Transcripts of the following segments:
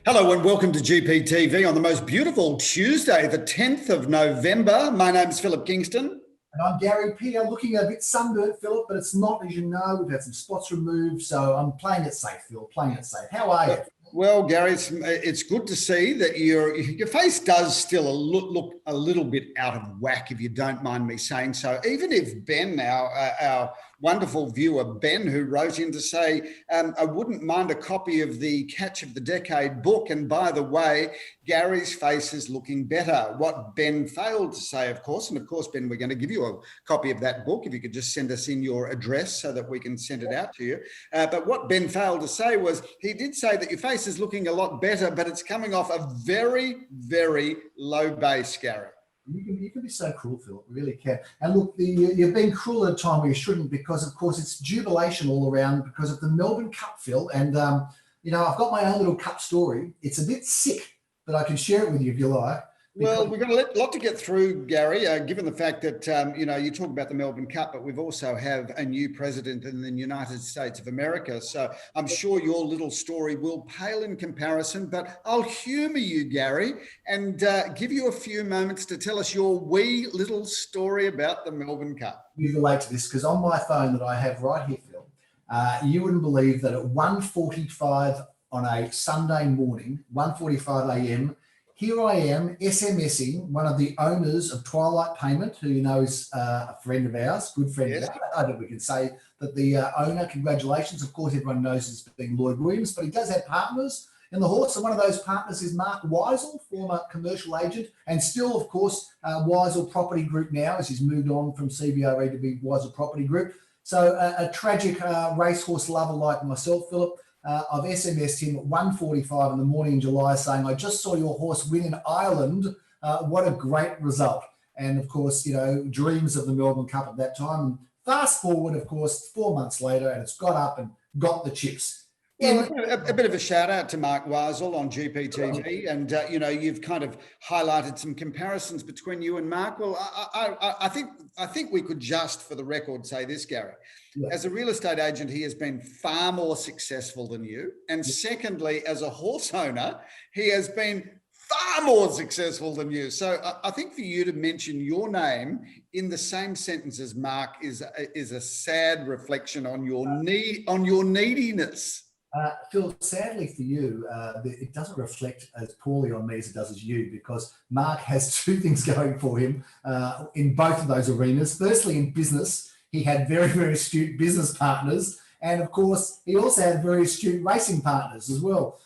Hello and welcome to GPTV on the most beautiful Tuesday, the 10th of November. My name's Philip Kingston. And I'm Gary Peter, looking a bit sunburnt, Philip, but it's not, as you know. We've had some spots removed, so I'm playing it safe, Phil, playing it safe. How are you? Well, Gary, it's good to see that your face does still look a little bit out of whack, if you don't mind me saying so. Even if Ben, our wonderful viewer, Ben, who wrote in to say, I wouldn't mind a copy of the Catch of the Decade book. And by the way, Gary's face is looking better. What Ben failed to say, of course, and of course, Ben, we're going to give you a copy of that book, if you could just send us in your address so that we can send it out to you. But what Ben failed to say was, he did say that your face is looking a lot better, but it's coming off a very, very low base, Gary. You can be so cruel, Phil. You really can. And look, you've been cruel at a time where you shouldn't, because, of course, it's jubilation all around because of the Melbourne Cup, Phil. And, you know, I've got my own little cup story. It's a bit sick, but I can share it with you if you like. Well, we've got a lot to get through, Gary, given the fact that, you know, you talk about the Melbourne Cup, but we've also have a new president in the United States of America. So I'm sure your little story will pale in comparison, but I'll humour you, Gary, and give you a few moments to tell us your wee little story about the Melbourne Cup. You relate to this because on my phone that I have right here, Phil, you wouldn't believe that at 1:45 on a Sunday morning, 1:45 a.m., here I am SMSing one of the owners of Twilight Payment, who you know is a friend of ours, good friend of ours. I don't think we can say that the owner, congratulations. Of course, everyone knows as being Lloyd Williams, but he does have partners in the horse. And one of those partners is Mark Weisel, former commercial agent, and still, of course, Weisel Property Group now, as he's moved on from CBRE to be Weisel Property Group. So a tragic racehorse lover like myself, Philip, I've SMS'd him at 1:45 in the morning in July saying, I just saw your horse win in Ireland. What a great result. And of course, you know, dreams of the Melbourne Cup at that time. And fast forward, of course, 4 months later, and it's got up and got the chips. Well, a bit of a shout out to Mark Weisel on GPTV, and you know, you've kind of highlighted some comparisons between you and Mark. Well, I think we could just, for the record, say this, Gary. Yeah. As a real estate agent, he has been far more successful than you, and secondly, as a horse owner, he has been far more successful than you. So I think for you to mention your name in the same sentence as Mark is a sad reflection on your neediness. Phil, sadly for you, it doesn't reflect as poorly on me as it does as you, because Mark has two things going for him in both of those arenas. Firstly, in business, he had very, very astute business partners. And of course, he also had very astute racing partners as well.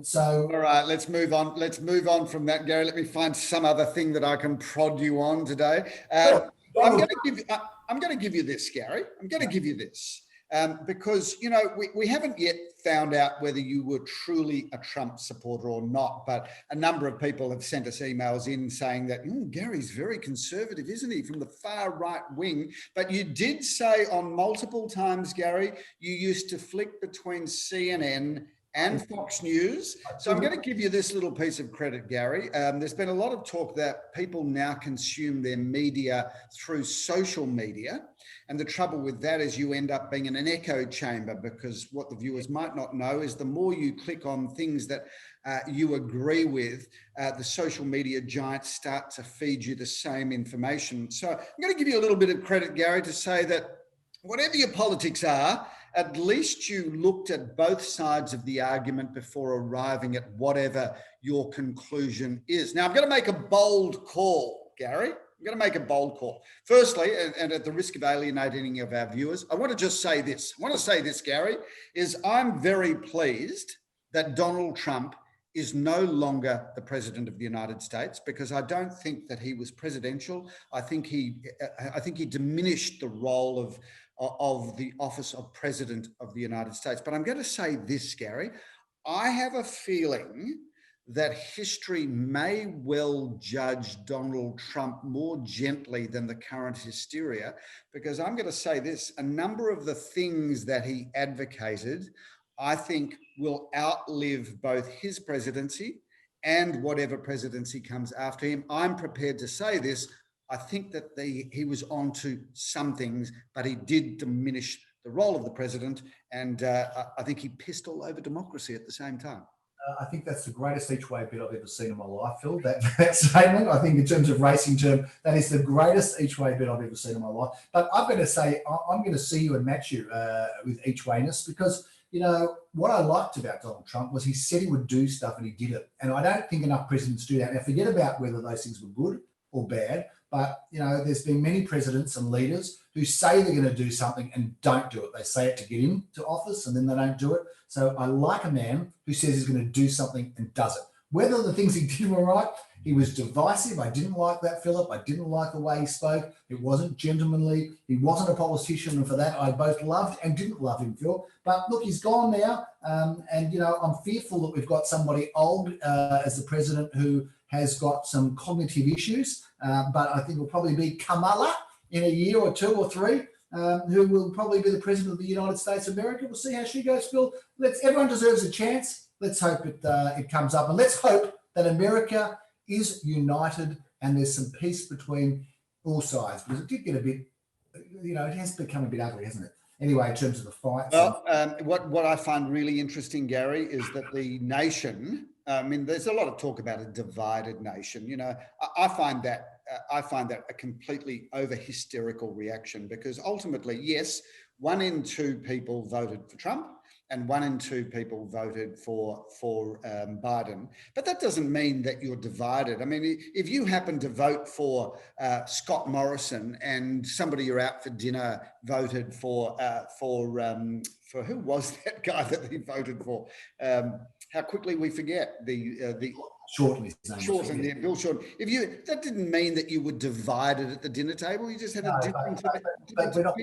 So, all right, let's move on. Let's move on from that, Gary. Let me find some other thing that I can prod you on today. I'm going to give you this, Gary. I'm going to give you this. Because, you know, we haven't yet found out whether you were truly a Trump supporter or not, but a number of people have sent us emails in saying that, Gary's very conservative, isn't he, from the far right wing? But you did say on multiple times, Gary, you used to flick between CNN and Fox News. So I'm going to give you this little piece of credit, Gary. There's been a lot of talk that people now consume their media through social media. And the trouble with that is you end up being in an echo chamber, because what the viewers might not know is the more you click on things that you agree with, the social media giants start to feed you the same information. So I'm going to give you a little bit of credit, Gary, to say that whatever your politics are, at least you looked at both sides of the argument before arriving at whatever your conclusion is. Now, I'm going to make a bold call, Gary. I'm going to make a bold call. Firstly, and at the risk of alienating any of our viewers, I want to just say this. I want to say this, Gary, is I'm very pleased that Donald Trump is no longer the president of the United States, because I don't think that he was presidential. I think he diminished the role of the office of president of the United States. But I'm going to say this, Gary, I have a feeling that history may well judge Donald Trump more gently than the current hysteria, because I'm going to say this, a number of the things that he advocated, I think will outlive both his presidency and whatever presidency comes after him. I'm prepared to say this. I think that he was onto some things, but he did diminish the role of the president. And I think he pissed all over democracy at the same time. I think that's the greatest each-way bet I've ever seen in my life, Phil. That statement, I think in terms of racing term, that is the greatest each-way bet I've ever seen in my life. But I'm going to say I'm going to see you and match you with each-wayness because, you know, what I liked about Donald Trump was he said he would do stuff and he did it. And I don't think enough presidents do that. Now, forget about whether those things were good or bad, but, you know, there's been many presidents and leaders who say they're going to do something and don't do it. They say it to get into office and then they don't do it. So I like a man who says he's going to do something and does it. Whether the things he did were right, he was divisive. I didn't like that, Philip. I didn't like the way he spoke. It wasn't gentlemanly. He wasn't a politician. And for that, I both loved and didn't love him, Phil. But look, he's gone now. And, you know, I'm fearful that we've got somebody old as the president who has got some cognitive issues. But I think it'll probably be Kamala in a year or two or three, who will probably be the president of the United States of America. We'll see how she goes, Phil. Everyone deserves a chance. Let's hope it comes up. And let's hope that America is united and there's some peace between all sides. Because it did get a bit, you know, it has become a bit ugly, hasn't it? Anyway, in terms of the fight. Well, what I find really interesting, Gary, is that the nation, I mean, there's a lot of talk about a divided nation. You know, I find that a completely over hysterical reaction because ultimately, yes, 1 in 2 people voted for Trump and 1 in 2 people voted for Biden. But that doesn't mean that you're divided. I mean, if you happen to vote for Scott Morrison and somebody you're out for dinner voted for who was that guy that he voted for? How quickly we forget the Shorten his name. Bill Shorten. That didn't mean that you were divided at the dinner table. You just had a different. But we're not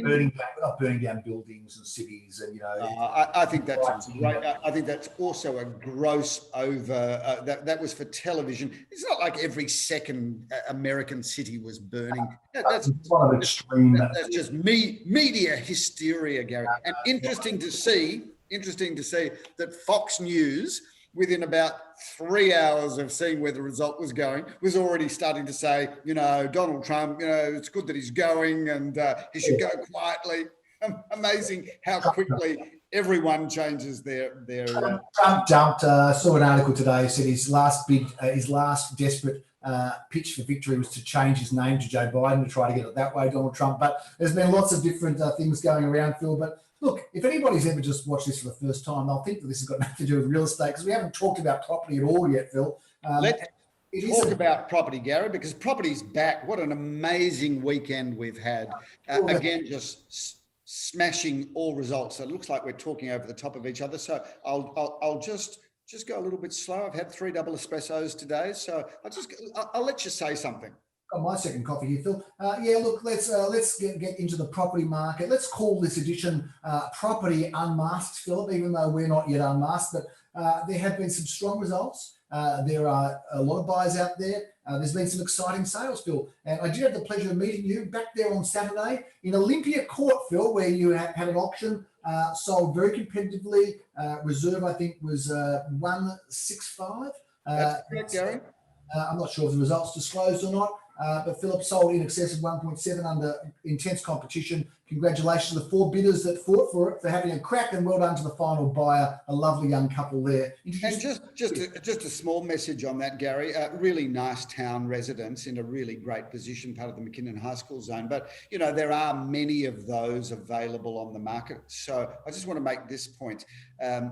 burning down buildings and cities, and you know. I think that's great. I think that's also a gross over. That was for television. It's not like every second American city was burning. That's one of extreme. That's just media hysteria, Gary. And interesting to see that Fox News, within about 3 hours of seeing where the result was going, was already starting to say, you know, Donald Trump, you know, it's good that he's going and he should go quietly. Amazing how quickly everyone changes their. Trump jumped. Saw an article today said his last desperate pitch for victory was to change his name to Joe Biden to try to get it that way, Donald Trump. But there's been lots of different things going around, Phil. But look, if anybody's ever just watched this for the first time, they'll think that this has got nothing to do with real estate because we haven't talked about property at all yet, Phil. Let's talk about property, Gary, because property's back. What an amazing weekend we've had. Again, just smashing all results. So it looks like we're talking over the top of each other. So I'll just go a little bit slow. I've had 3 double espressos today, so I'll let you say something. Got my second coffee here, Phil. Yeah, look, let's get into the property market. Let's call this edition Property Unmasked, Philip, even though we're not yet unmasked. But there have been some strong results. There are a lot of buyers out there. There's been some exciting sales, Phil. And I did have the pleasure of meeting you back there on Saturday in Olympia Court, Phil, where you had an auction, sold very competitively. Reserve, I think, was 165. That's correct, Gary. I'm not sure if the results disclosed or not. But Philip sold in excess of 1.7 under intense competition. Congratulations to the 4 bidders that fought for it, for having a crack, and well done to the final buyer, a lovely young couple there. And just a small message on that, Gary. Really nice town residents in a really great position, part of the McKinnon High School zone. But, you know, there are many of those available on the market. So I just want to make this point.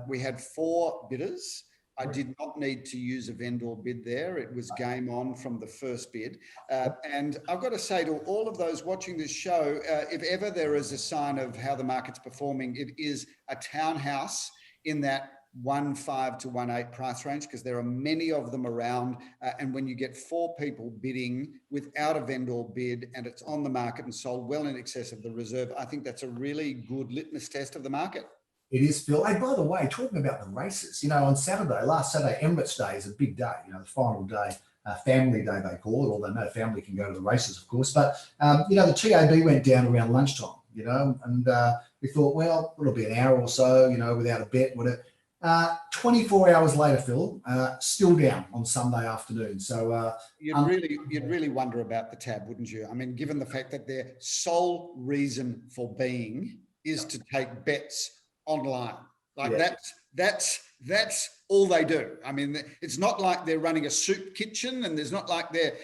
We had 4 bidders. I did not need to use a vendor bid there. It was game on from the first bid. And I've got to say to all of those watching this show, if ever there is a sign of how the market's performing, it is a townhouse in that 1.5 to 1.8 price range, because there are many of them around. And when you get 4 people bidding without a vendor bid and it's on the market and sold well in excess of the reserve, I think that's a really good litmus test of the market. It is, Phil. Hey, by the way, talking about the races, you know, on Saturday, last Saturday, Emirates Day is a big day, you know, the final day, family day they call it, although no family can go to the races, of course. But, you know, the TAB went down around lunchtime, you know, and we thought, well, it'll be an hour or so, you know, without a bet, whatever. 24 hours later, Phil, still down on Sunday afternoon. So you'd really wonder about the tab, wouldn't you? I mean, given the fact that their sole reason for being is to take bets online, like that's That's all they do. I mean, it's not like they're running a soup kitchen, and it's not like they're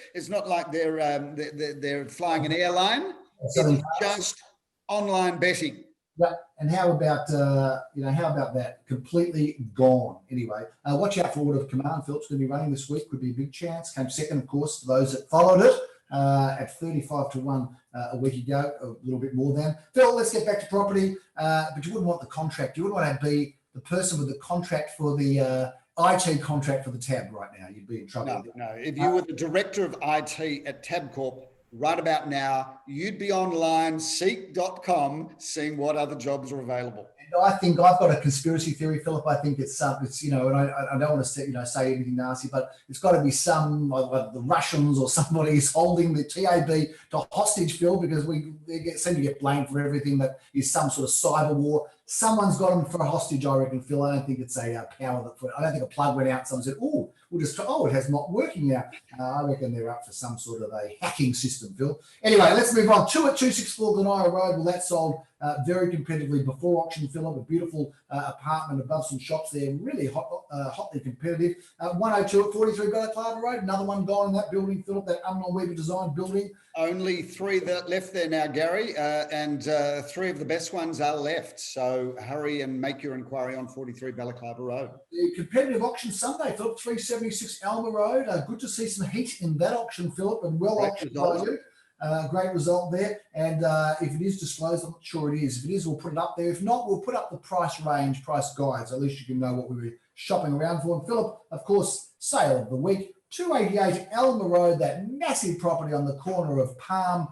flying an airline. It's just online betting. Yeah, and how about how about that? Completely gone. Anyway, watch out for Order of Command. Philip's going to be running this week. Could be a big chance. Came second, of course, to those that followed it at 35-1 a week ago, a little bit more than. Phil, let's get back to property. But you wouldn't want the contract. You wouldn't want to be the person with the contract for the IT contract for the tab right now. You'd be in trouble. No. If you were the director of IT at Tabcorp right about now, you'd be online, seek.com, seeing what other jobs are available. And I think I've got a conspiracy theory, Philip. I think it's and I don't want to say anything nasty, but it's got to be the Russians or somebody is holding the TAB to hostage, Phil, because they seem to get blamed for everything that is some sort of cyber war. Someone's got them for a hostage, I reckon, Phil. I don't think it's a power that I don't think a plug went out. Someone said, it has not working now. I reckon they're up for some sort of a hacking system, Phil. Anyway, let's move on. 2 at 264 Glen Road. Well, that sold very competitively before auction, Philip. A beautiful apartment above some shops there, really hotly competitive. 102 at 43 Balaclava Road. Another one gone in that building, Philip, that Weaver designed building. Only 3 that left there now, Gary, and 3 of the best ones are left. So hurry and make your inquiry on 43 Balaclava Road. The competitive auction Sunday, Philip, 376 Alma Road. Good to see some heat in that auction, Philip, and auctioned by you. Great result there. And if it is disclosed, I'm not sure it is. If it is, we'll put it up there. If not, we'll put up the price guides. At least you can know what we were shopping around for. And Philip, of course, sale of the week. 288 Alma Road, that massive property on the corner of Palm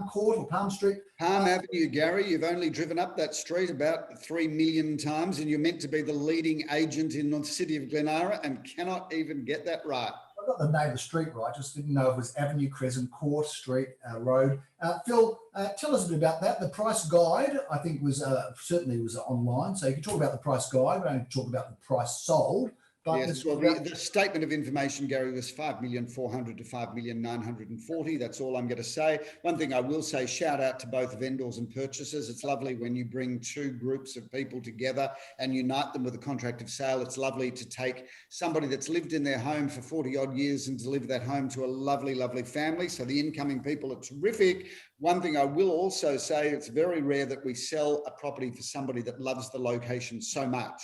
Court or Palm Street. Palm Avenue, Gary. You've only driven up that street about 3 million times, and you're meant to be the leading agent in the city of Glenara and cannot even get that right. I got the name of the street right, just didn't know it was Avenue Crescent Court Street Road. Phil, tell us a bit about that. The price guide, I think, was certainly was online, so you can talk about the price guide. We don't talk about the price sold. Yes, well, the statement of information, Gary, was 5,400,000 to 5,940,000. That's all I'm going to say. One thing I will say, shout out to both vendors and purchasers. It's lovely when you bring 2 groups of people together and unite them with a contract of sale. It's lovely to take somebody that's lived in their home for 40 odd years and deliver that home to a lovely, lovely family. So the incoming people are terrific. One thing I will also say, it's very rare that we sell a property for somebody that loves the location so much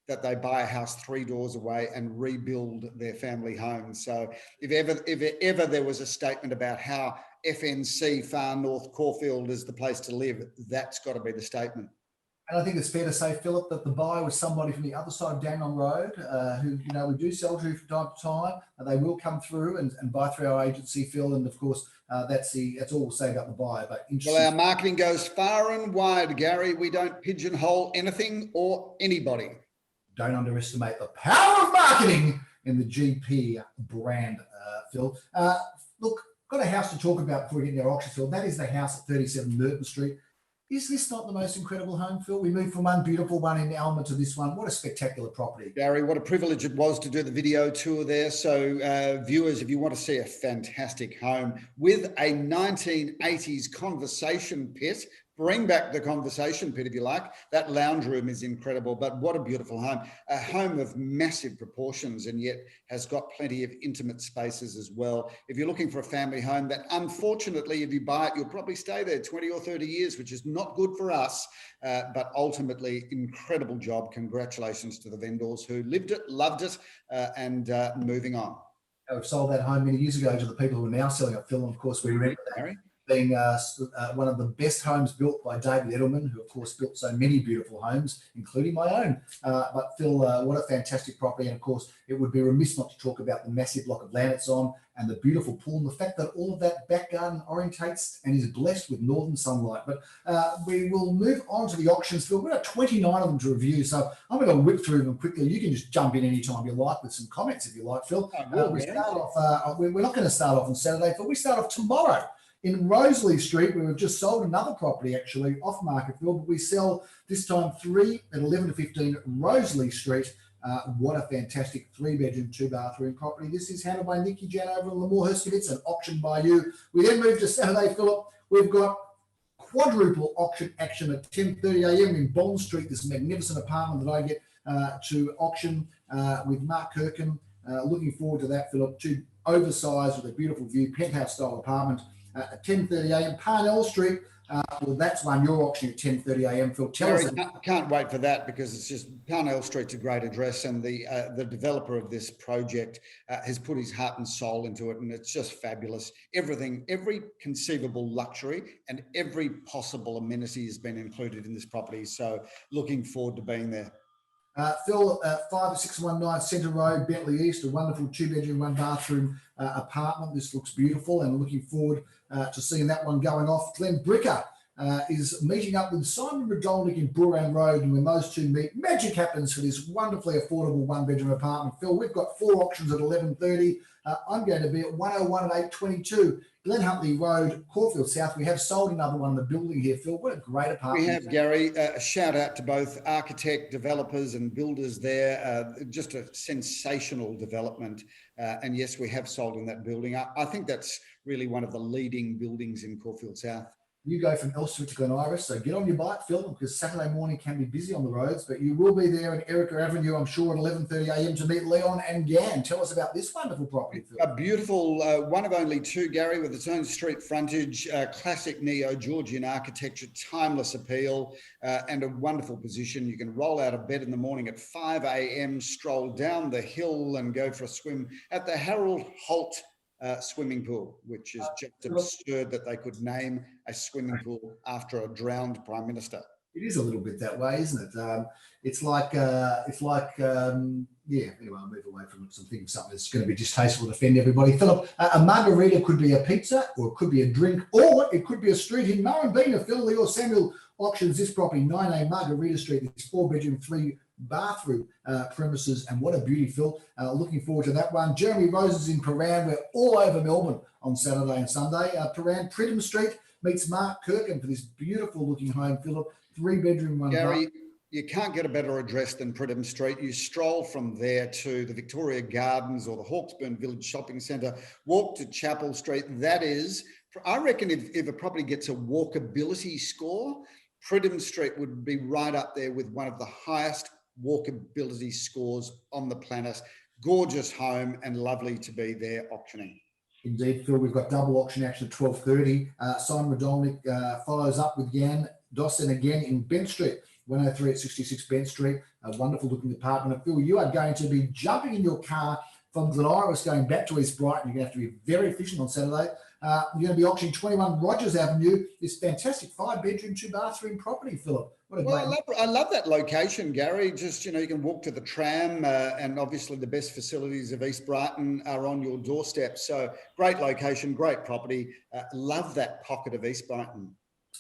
that they buy a house 3 doors away and rebuild their family home. So if ever there was a statement about how FNC Far North Caulfield is the place to live, that's got to be the statement. And I think it's fair to say, Philip, that the buyer was somebody from the other side of Dandenong Road who, we do sell to from time to time. They will come through and buy through our agency, Phil. And of course, that's all we'll say about the buyer. But well, our marketing goes far and wide, Gary. We don't pigeonhole anything or anybody. Don't underestimate the power of marketing in the GP brand, Phil. Look, got a house to talk about before we get into our auction, Phil. That is the house at 37 Merton Street. Is this not the most incredible home, Phil? We moved from one beautiful one in Alma to this one. What a spectacular property. Gary, what a privilege it was to do the video tour there. So viewers, if you want to see a fantastic home with a 1980s conversation pit, bring back the conversation pit if you like. That lounge room is incredible, but what a beautiful home. A home of massive proportions and yet has got plenty of intimate spaces as well. If you're looking for a family home that unfortunately, if you buy it, you'll probably stay there 20 or 30 years, which is not good for us, but ultimately incredible job. Congratulations to the vendors who lived it, loved it, and moving on. We've sold that home many years ago to the people who are now selling it, Phil. And of course, we remember that being one of the best homes built by David Edelman, who of course built so many beautiful homes, including my own. But Phil, what a fantastic property. And of course, it would be remiss not to talk about the massive block of land it's on and the beautiful pool and the fact that all of that back garden orientates and is blessed with northern sunlight. But we will move on to the auctions, Phil. We've got 29 of them to review, so I'm going to whip through them quickly. You can just jump in anytime you like with some comments if you like, Phil. We're not going to start off on Saturday, but we start off tomorrow in Rosalie Street, where we've just sold another property, actually, off market, Phil, but we sell this time 3 at 11 to 15 Rosalie Street. What a fantastic 3-bedroom, 2-bathroom property. This is handled by Nikki Jan over in Lamore Herskovitz and auctioned by you. We then move to Saturday, Philip. We've got quadruple auction action at 10:30 a.m. in Bond Street, this magnificent apartment that I get to auction with Mark Kirkham. Looking forward to that, Philip. Two oversized with a beautiful view, penthouse style apartment at 10:30 a.m. Parnell Street. Well, that's one you're auctioning at 10:30 a.m. Phil, tell us. Can't wait for that, because it's just Parnell Street's a great address, and the developer of this project has put his heart and soul into it, and it's just fabulous. Everything, every conceivable luxury and every possible amenity has been included in this property. So looking forward to being there. Phil, 5619 Centre Road, Bentleigh East, a wonderful 2-bedroom, 1-bathroom apartment. This looks beautiful, and looking forward to seeing that one going off. Glen is meeting up with Simon Radolnik in Burran Road, and when those two meet, magic happens for this wonderfully affordable 1-bedroom apartment. Phil, we've got 4 auctions at 11:30. I'm going to be at 101 at 8:22. Glen Huntley Road, Caulfield South. We have sold another one in the building here, Phil. What a great apartment. We have, Gary. A shout out to both architect, developers and builders there. Just a sensational development. And yes, we have sold in that building. I think that's really one of the leading buildings in Caulfield South. You go from Elsternwick to Glen Iris, so get on your bike, Phil, because Saturday morning can be busy on the roads, but you will be there in Erica Avenue, I'm sure, at 11:30 a.m. to meet Leon and Gan. Tell us about this wonderful property, Phil. A beautiful, one of only 2, Gary, with its own street frontage, classic neo-Georgian architecture, timeless appeal, and a wonderful position. You can roll out of bed in the morning at 5 a.m., stroll down the hill and go for a swim at the Harold Holt swimming pool, which is just absurd that they could name a swimming pool after a drowned Prime Minister. It is a little bit that way, isn't it? It's like, yeah, anyway, I'll move away from it. So I'm thinking something that's going to be distasteful to offend everybody. Philip, a margarita could be a pizza, or it could be a drink, or it could be a street in Murrumbeena. Phil, Leo Samuel auctions this property, 9A Margarita Street. It's 4-bedroom, 3-bathroom premises, and what a beauty, Phil. Looking forward to that one. Jeremy Rose is in Paran. We're all over Melbourne on Saturday and Sunday. Paran, Pridham Street meets Mark Kirkham for this beautiful looking home, Philip. 3-bedroom, 1 Gary, you can't get a better address than Pridham Street. You stroll from there to the Victoria Gardens or the Hawkesburn Village Shopping Centre, walk to Chapel Street. That is, I reckon if a property gets a walkability score, Pridham Street would be right up there with one of the highest walkability scores on the planet. Gorgeous home and lovely to be there auctioning. Indeed, Phil, we've got double auction action at 12:30. Simon Radolnik follows up with Jan Dawson again in Bent Street, 103 at 66 Bent Street. A wonderful looking apartment. Phil, you are going to be jumping in your car from Glen Iris going back to East Brighton. You're going to have to be very efficient on Saturday. You're going to be auctioning 21 Rogers Avenue, this fantastic 5-bedroom, 2-bathroom property, Philip. I love that location, Gary. Just, you can walk to the tram and obviously the best facilities of East Brighton are on your doorstep. So great location, great property. Love that pocket of East Brighton.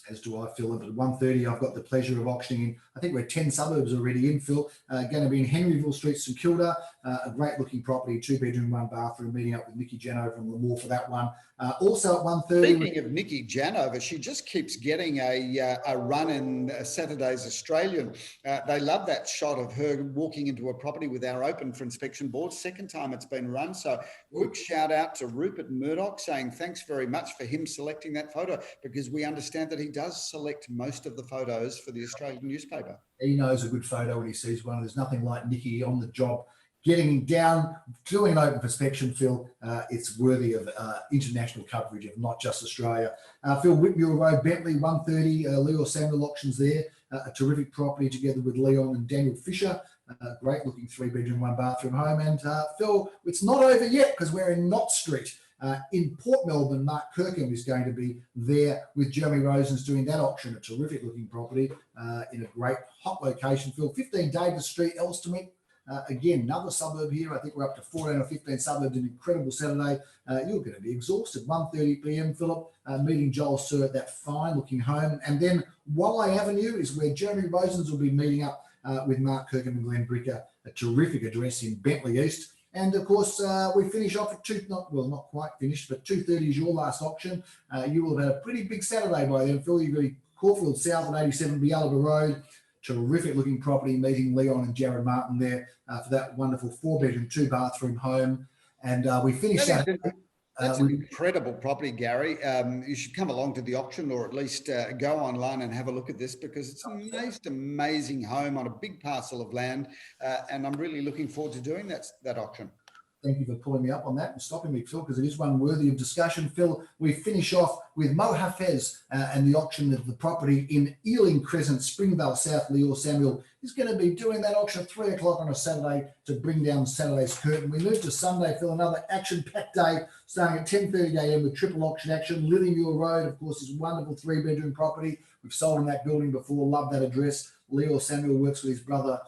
As do I, Phil. At 1:30, I've got the pleasure of auctioning in. I think we're 10 suburbs already in, Phil. Going to be in Henryville Street, St Kilda. A great looking property, 2-bedroom, 1-bathroom. Meeting up with Nikki Janover from Lemoore for that one. Also at 1:30. Speaking of Nikki Janover, she just keeps getting a run in Saturday's Australian. They love that shot of her walking into a property with our open for inspection board. Second time it's been run. So quick shout out to Rupert Murdoch saying thanks very much for him selecting that photo, because we understand that he does select most of the photos for the Australian newspaper. He knows a good photo when he sees one. There's nothing like Nikki on the job, getting down, doing an open inspection, Phil. It's worthy of international coverage of not just Australia. Phil, Whitmuir Road, Bentleigh, 1:30. Leo Samuel auctions there. A terrific property together with Leon and Daniel Fisher. Great looking 3-bedroom, 1-bathroom home. And Phil, it's not over yet because we're in Knott Street. In Port Melbourne, Mark Kirkham is going to be there with Jeremy Rosens doing that auction. A terrific looking property in a great hot location. Phil, 15 Davis Street, Elsternwick. Again, another suburb here. I think we're up to 14 or 15 suburbs. An incredible Saturday. You're going to be exhausted. 1:30 p.m, Philip, meeting Joel Sir at that fine looking home. And then Wallay Avenue is where Jeremy Rosens will be meeting up with Mark Kirkham and Glen Bricker. A terrific address in Bentleigh East. And of course, we finish off at not quite finished, but 2:30 is your last auction. You will have had a pretty big Saturday by then, Phil. You've got Caulfield South at 87 Bealiba Road. Terrific looking property, meeting Leon and Jared Martin there for that wonderful 4-bedroom, 2-bathroom home. And we finished that. That's an incredible property, Gary. You should come along to the auction, or at least go online and have a look at this, because it's a most amazing home on a big parcel of land, and I'm really looking forward to doing that auction. Thank you for pulling me up on that and stopping me, Phil, because it is one worthy of discussion. Phil, we finish off with Mo Hafez and the auction of the property in Ealing Crescent, Springvale South. Leo Samuel is going to be doing that auction at 3 o'clock on a Saturday to bring down Saturday's curtain. We move to Sunday, Phil, another action-packed day starting at 10:30 a.m. with triple auction action. Lillymuir Road, of course, is a wonderful 3-bedroom property. We've sold in that building before. Love that address. Leo Samuel works with his brother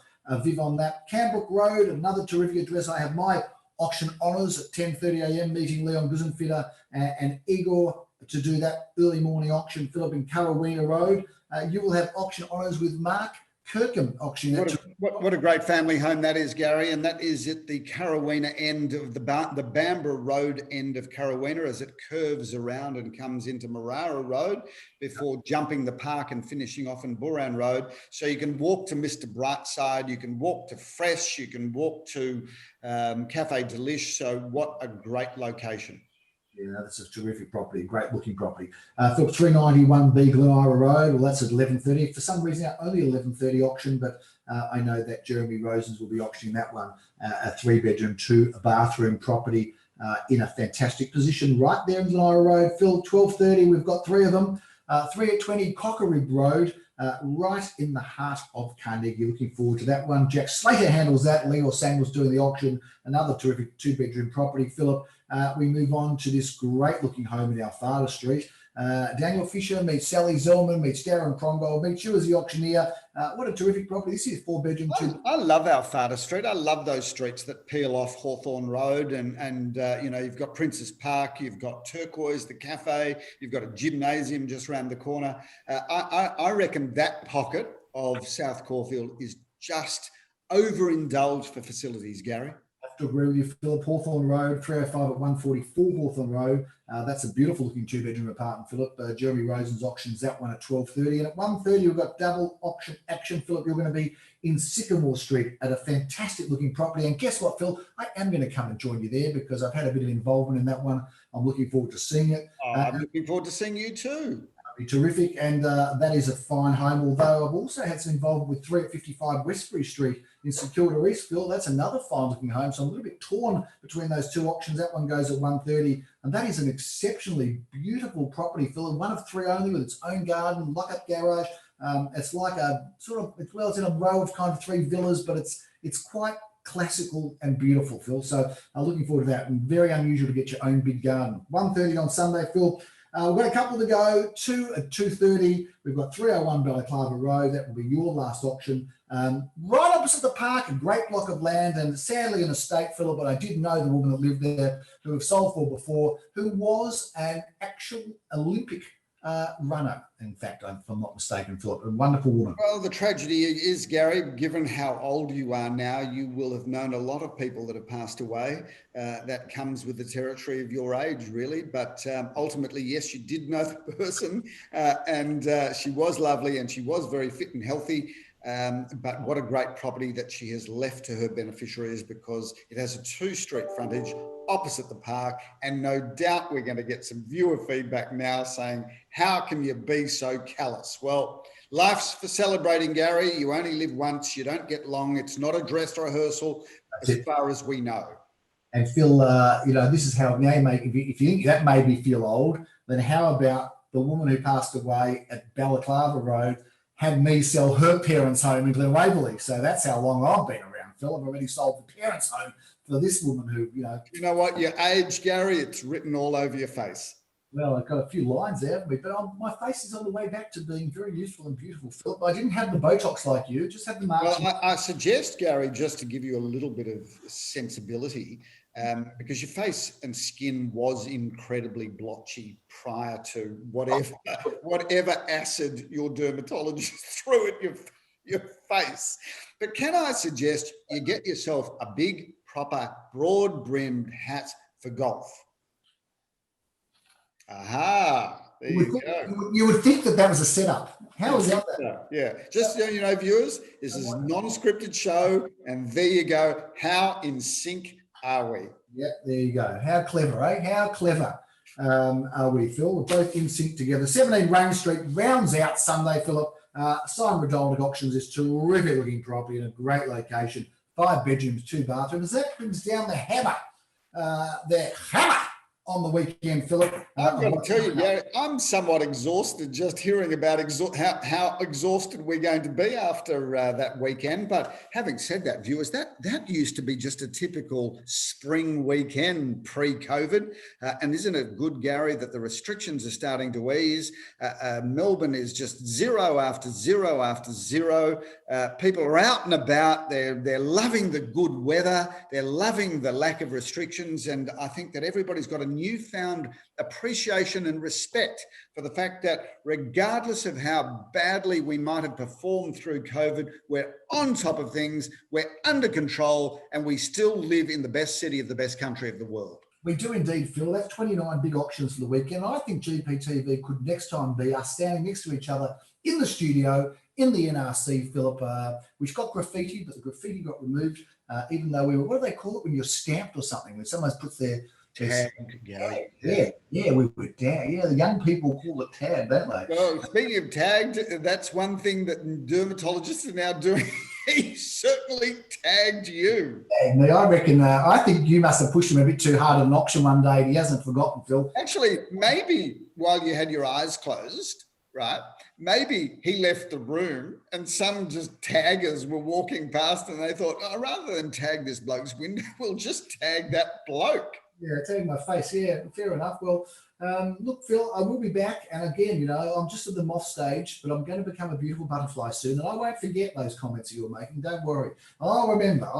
Viv on that. Cambrook Road, another terrific address. I have my auction honours at 10:30 a.m. meeting Leon Guzenfitter and Igor to do that early morning auction. Philip in Curraweena Road. You will have auction honours with Mark Kirkham auctioning. What a great family home that is, Gary, and that is at the Curraweena end of the Bamborough Road end of Curraweena as it curves around and comes into Marara Road before jumping the park and finishing off in Buran Road. So you can walk to Mr. Brightside, you can walk to Fresh, you can walk to Cafe Delish. So what a great location. Yeah, that's a terrific property, great looking property. Philip, 391B Glen Road. Well, that's at 11:30. For some reason, only 11:30 auction, but I know that Jeremy Rosens will be auctioning that one, a 3-bedroom, 2-bathroom property in a fantastic position right there in Glen Road. Phil, 12:30, we've got 3 of them. 3 at 20 Cockerib Road, right in the heart of Carnegie. Looking forward to that one. Jack Slater handles that. Leo Samuel's doing the auction. Another terrific 2-bedroom property. Philip, we move on to this great looking home in Alfada Street. Daniel Fisher meets Sally Zellman, meets Darren Krongold, meets you as the auctioneer. What a terrific property. This is 4-bedroom. I love Alfada Street. I love those streets that peel off Hawthorne Road and you know, you've got Princess Park, you've got Turquoise, the cafe, you've got a gymnasium just around the corner. I reckon that pocket of South Caulfield is just overindulged for facilities, Gary. To agree with you, Philip. Hawthorne Road, 305 at 144 Hawthorne Road. That's a beautiful looking 2-bedroom apartment, Philip. Jeremy Rosen's auctions that one at 12:30. And at 1:30, we've got double auction action. Philip, you're going to be in Sycamore Street at a fantastic looking property. And guess what, Phil? I am going to come and join you there because I've had a bit of involvement in that one. I'm looking forward to seeing it. I'm looking forward to seeing you too. Be terrific, and that is a fine home. Although I've also had some involvement with 3 at 55 Westbury Street in St Kilda Eastville. That's another fine looking home. So I'm a little bit torn between those 2 auctions. That one goes at 1:30, and that is an exceptionally beautiful property, Phil, and one of 3 only with its own garden, lock-up garage. It's like a sort of, it's in a row of kind of 3 villas, but it's quite classical and beautiful, Phil. So I'm looking forward to that, and very unusual to get your own big garden. 1:30 on Sunday, Phil. We've got a couple to go. 2 at 2:30. We've got 301 Balaclava Road. That will be your last auction. Right opposite the park, a great block of land, and sadly an estate, Philip, but I did know the woman that lived there who have sold for before, who was an actual Olympic runner, in fact, if I'm not mistaken, Philip. A wonderful woman. Well, the tragedy is, Gary, given how old you are now, you will have known a lot of people that have passed away. That comes with the territory of your age, really. But ultimately, yes, you did know the person, and she was lovely and she was very fit and healthy. But what a great property that she has left to her beneficiaries, because it has a 2-street frontage opposite the park, and no doubt we're going to get some viewer feedback now saying, how can you be so callous? Well, life's for celebrating, Gary. You only live once. You don't get long. It's not a dress rehearsal as far as we know. And Phil, you know, this is how it may make, if you think that made me feel old, then how about the woman who passed away at Balaclava Road had me sell her parents' home in Glen Waverley. So that's how long I've been around, Phil. I've already sold the parents' home for this woman who, you know. You know what? Your age, Gary, it's written all over your face. Well, I've got a few lines there, haven't we? But my face is on the way back to being very useful and beautiful, Phil. I didn't have the Botox like you, just had the marks. Well, I suggest, Gary, just to give you a little bit of sensibility, because your face and skin was incredibly blotchy prior to whatever acid your dermatologist threw at your face. But can I suggest you get yourself a big, proper, broad-brimmed hat for golf? Aha, there you go. You would think that was a setup. How is that? Yeah, just so you know, viewers, this is a non-scripted show, and there you go. How in sync are we? Yep, there you go. How clever, eh? How clever are we, Phil? We're both in sync together. 17 Raynes Street rounds out Sunday, Philip. Simon Redolnik Auctions is terrific looking property in a great location. 5 bedrooms, 2 bathrooms. That brings down the hammer on the weekend, Philip. I'm going to tell you, Gary, I'm somewhat exhausted just hearing about how exhausted we're going to be after that weekend. But having said that, viewers, that used to be just a typical spring weekend pre-COVID. And isn't it good, Gary, that the restrictions are starting to ease? Melbourne is just zero after zero after zero. People are out and about. They're loving the good weather. They're loving the lack of restrictions. And I think that everybody's got a newfound appreciation and respect for the fact that regardless of how badly we might have performed through COVID, we're on top of things, we're under control, and we still live in the best city of the best country of the world. We do indeed, Phil. That's 29 big auctions for the weekend. I think GPTV could next time be us standing next to each other in the studio, in the NRC, Philip, which got graffiti, but the graffiti got removed, even though we were, what do they call it when you're stamped or something, when someone puts their Tag, Gary. Yeah, we were tagged. Yeah, the young people call it tag, don't they? Well, speaking of tagged, that's one thing that dermatologists are now doing. He certainly tagged you. Tagged me. I reckon, I think you must have pushed him a bit too hard at an auction one day. And he hasn't forgotten, Phil. Actually, maybe while you had your eyes closed, right, maybe he left the room and some just taggers were walking past and they thought, oh, rather than tag this bloke's window, we'll just tag that bloke. Yeah, tagging my face. Yeah, fair enough. Well, look, Phil, I will be back. And again, you know, I'm just at the moth stage, but I'm going to become a beautiful butterfly soon. And I won't forget those comments that you were making. Don't worry. I'll remember.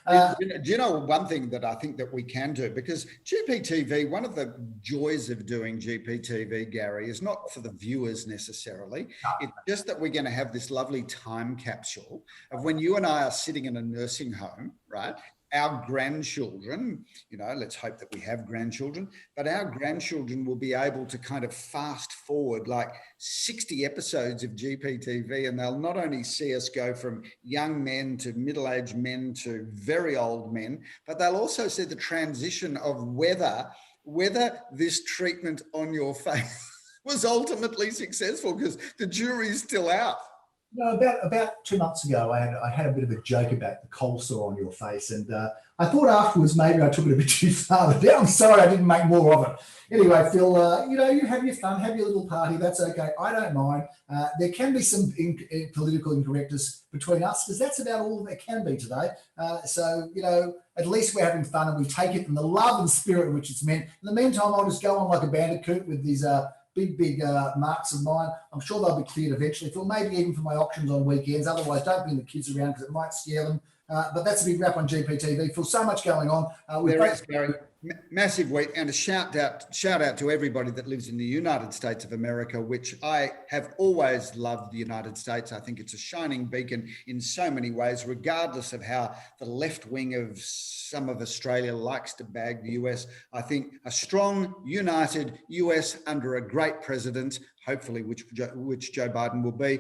Do you know one thing that I think that we can do? Because GPTV, one of the joys of doing GPTV, Gary, is not for the viewers necessarily. It's just that we're going to have this lovely time capsule of when you and I are sitting in a nursing home, right? Our grandchildren, you know, let's hope that we have grandchildren, but our grandchildren will be able to kind of fast forward like 60 episodes of GPTV, and they'll not only see us go from young men to middle-aged men to very old men, but they'll also see the transition of whether this treatment on your face was ultimately successful, because the jury's still out. No, about 2 months ago, I had a bit of a joke about the cold sore on your face, and I thought afterwards maybe I took it a bit too far. I'm sorry I didn't make more of it. Anyway, Phil, you know, you have your fun, have your little party. That's okay. I don't mind. There can be some political incorrectness between us, because that's about all there can be today. So, you know, at least we're having fun and we take it in the love and spirit in which it's meant. In the meantime, I'll just go on like a bandicoot with these big marks of mine. I'm sure they'll be cleared eventually, Phil, maybe even for my auctions on weekends. Otherwise, don't bring the kids around because it might scare them. But that's a big wrap on GPTV. Phil, so much going on. There is, Gary. Massive week, and a shout out to everybody that lives in the United States of America, which I have always loved the United States. I think it's a shining beacon in so many ways, regardless of how the left wing of some of Australia likes to bag the US. I think a strong, united US under a great president, hopefully which Joe Biden will be,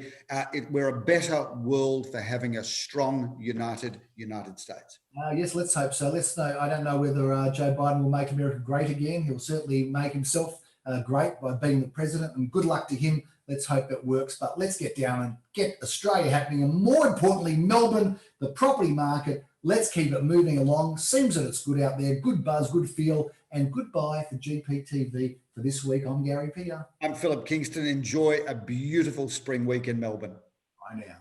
we're a better world for having a strong, united United States. Yes, let's hope so. I don't know whether Joe Biden will make America great again. He'll certainly make himself great by being the president, and good luck to him. Let's hope it works. But let's get down and get Australia happening, and more importantly, Melbourne, the property market. Let's keep it moving along. Seems that it's good out there. Good buzz, good feel, and goodbye for GPTV for this week. I'm Gary Peter. I'm Philip Kingston. Enjoy a beautiful spring week in Melbourne. Bye now.